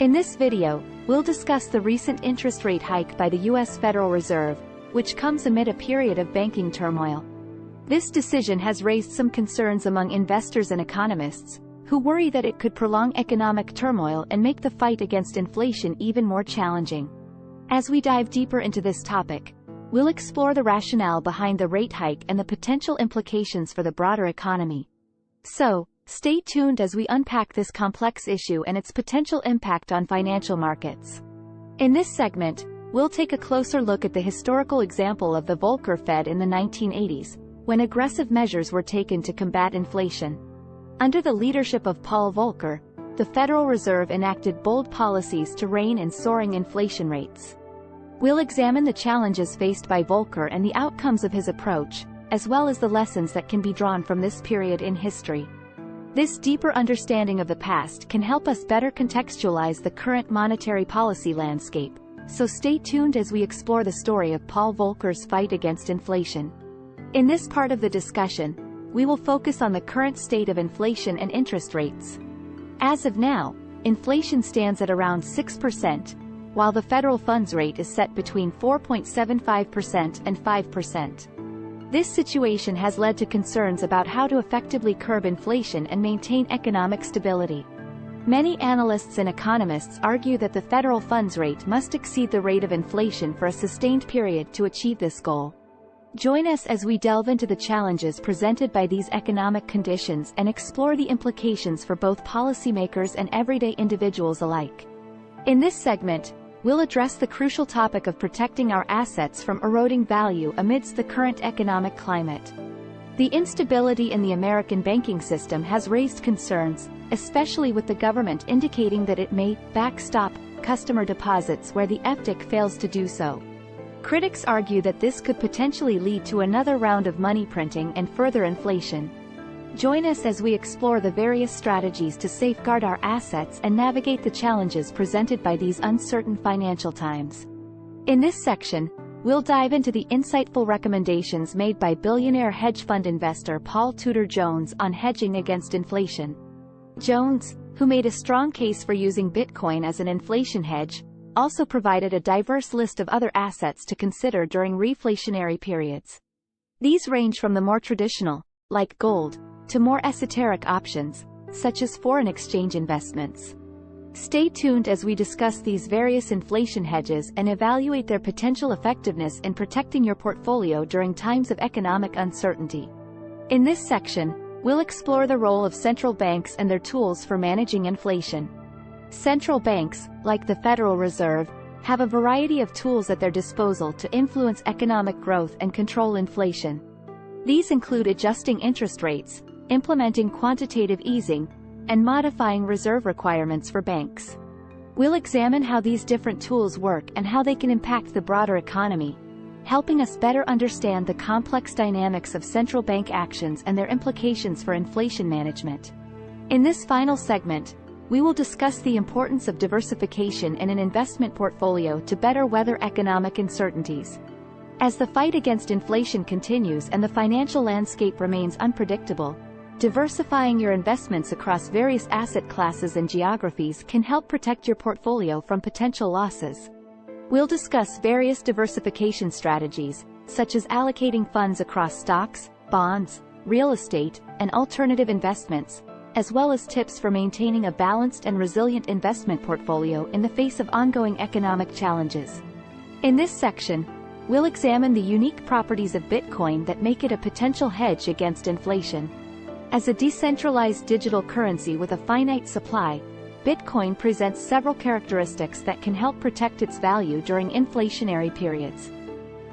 In this video, we'll discuss the recent interest rate hike by the U.S. Federal Reserve, which comes amid a period of banking turmoil. This decision has raised some concerns among investors and economists, who worry that it could prolong economic turmoil and make the fight against inflation even more challenging. As we dive deeper into this topic, we'll explore the rationale behind the rate hike and the potential implications for the broader economy. So, stay tuned as we unpack this complex issue and its potential impact on financial markets. In this segment, we'll take a closer look at the historical example of the Volcker Fed in the 1980s, when aggressive measures were taken to combat inflation. Under the leadership of Paul Volcker, the Federal Reserve enacted bold policies to rein in soaring inflation rates. We'll examine the challenges faced by Volcker and the outcomes of his approach, as well as the lessons that can be drawn from this period in history. This deeper understanding of the past can help us better contextualize the current monetary policy landscape, so stay tuned as we explore the story of Paul Volcker's fight against inflation. In this part of the discussion, we will focus on the current state of inflation and interest rates. As of now, inflation stands at around 6%, while the federal funds rate is set between 4.75% and 5%. This situation has led to concerns about how to effectively curb inflation and maintain economic stability. Many analysts and economists argue that the federal funds rate must exceed the rate of inflation for a sustained period to achieve this goal. Join us as we delve into the challenges presented by these economic conditions and explore the implications for both policymakers and everyday individuals alike. In this segment, we'll address the crucial topic of protecting our assets from eroding value amidst the current economic climate. The instability in the American banking system has raised concerns, especially with the government indicating that it may backstop customer deposits where the FDIC fails to do so. Critics argue that this could potentially lead to another round of money printing and further inflation. Join us as we explore the various strategies to safeguard our assets and navigate the challenges presented by these uncertain financial times. In this section, we'll dive into the insightful recommendations made by billionaire hedge fund investor Paul Tudor Jones on hedging against inflation. Jones, who made a strong case for using Bitcoin as an inflation hedge, also provided a diverse list of other assets to consider during reflationary periods. These range from the more traditional, like gold, to more esoteric options, such as foreign exchange investments. Stay tuned as we discuss these various inflation hedges and evaluate their potential effectiveness in protecting your portfolio during times of economic uncertainty. In this section, we'll explore the role of central banks and their tools for managing inflation. Central banks, like the Federal Reserve, have a variety of tools at their disposal to influence economic growth and control inflation. These include adjusting interest rates, implementing quantitative easing, and modifying reserve requirements for banks. We'll examine how these different tools work and how they can impact the broader economy, helping us better understand the complex dynamics of central bank actions and their implications for inflation management. In this final segment, we will discuss the importance of diversification in an investment portfolio to better weather economic uncertainties. As the fight against inflation continues and the financial landscape remains unpredictable, diversifying your investments across various asset classes and geographies can help protect your portfolio from potential losses. We'll discuss various diversification strategies, such as allocating funds across stocks, bonds, real estate, and alternative investments, as well as tips for maintaining a balanced and resilient investment portfolio in the face of ongoing economic challenges. In this section, we'll examine the unique properties of Bitcoin that make it a potential hedge against inflation. As a decentralized digital currency with a finite supply, Bitcoin presents several characteristics that can help protect its value during inflationary periods.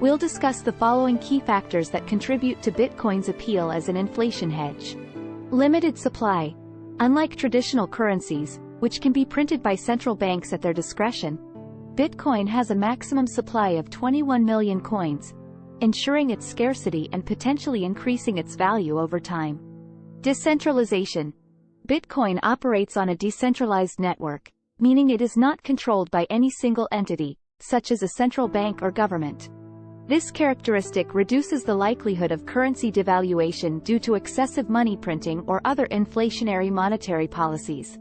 We'll discuss the following key factors that contribute to Bitcoin's appeal as an inflation hedge. Limited supply. Unlike traditional currencies, which can be printed by central banks at their discretion, Bitcoin has a maximum supply of 21 million coins, ensuring its scarcity and potentially increasing its value over time. Decentralization. Bitcoin operates on a decentralized network, meaning it is not controlled by any single entity, such as a central bank or government. This characteristic reduces the likelihood of currency devaluation due to excessive money printing or other inflationary monetary policies.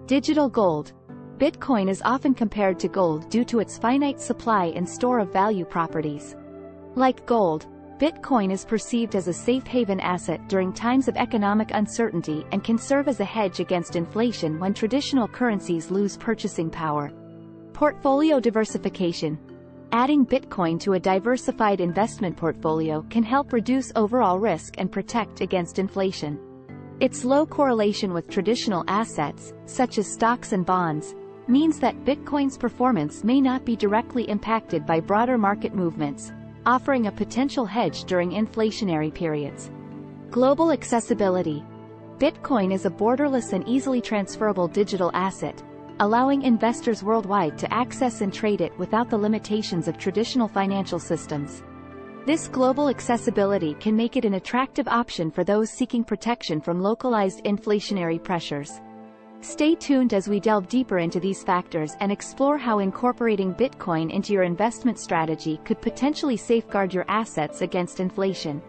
Digital gold. Bitcoin is often compared to gold due to its finite supply and store of value properties. Like gold, Bitcoin is perceived as a safe haven asset during times of economic uncertainty and can serve as a hedge against inflation when traditional currencies lose purchasing power. Portfolio diversification. Adding Bitcoin to a diversified investment portfolio can help reduce overall risk and protect against inflation. Its low correlation with traditional assets, such as stocks and bonds, means that Bitcoin's performance may not be directly impacted by broader market movements, offering a potential hedge during inflationary periods. Global accessibility. Bitcoin is a borderless and easily transferable digital asset, allowing investors worldwide to access and trade it without the limitations of traditional financial systems. This global accessibility can make it an attractive option for those seeking protection from localized inflationary pressures. Stay tuned as we delve deeper into these factors and explore how incorporating Bitcoin into your investment strategy could potentially safeguard your assets against inflation.